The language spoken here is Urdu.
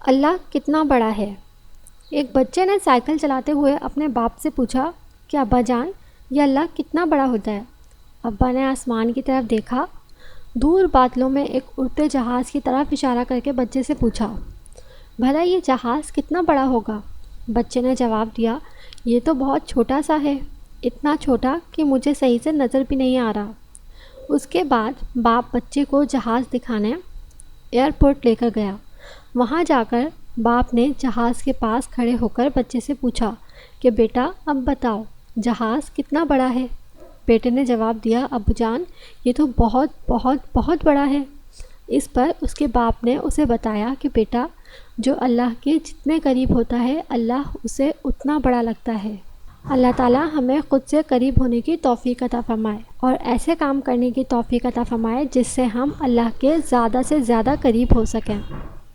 اللہ کتنا بڑا ہے؟ ایک بچے نے سائیکل چلاتے ہوئے اپنے باپ سے پوچھا کہ ابا جان، یہ اللہ کتنا بڑا ہوتا ہے؟ ابا نے آسمان کی طرف دیکھا، دور بادلوں میں ایک اڑتے جہاز کی طرف اشارہ کر کے بچے سے پوچھا، بھلا یہ جہاز کتنا بڑا ہوگا؟ بچے نے جواب دیا، یہ تو بہت چھوٹا سا ہے، اتنا چھوٹا کہ مجھے صحیح سے نظر بھی نہیں آ رہا۔ اس کے بعد باپ بچے کو جہاز دکھانے ایئرپورٹ لے کر گیا۔ وہاں جا کر باپ نے جہاز کے پاس کھڑے ہو کر بچے سے پوچھا کہ بیٹا اب بتاؤ جہاز کتنا بڑا ہے؟ بیٹے نے جواب دیا، ابو جان یہ تو بہت بہت بہت بڑا ہے۔ اس پر اس کے باپ نے اسے بتایا کہ بیٹا، جو اللہ کے جتنے قریب ہوتا ہے اللہ اسے اتنا بڑا لگتا ہے۔ اللہ تعالیٰ ہمیں خود سے قریب ہونے کی توفیق عطا فرمائے اور ایسے کام کرنے کی توفیق عطا فرمائے جس سے ہم اللہ کے زیادہ سے زیادہ قریب ہو سکیں۔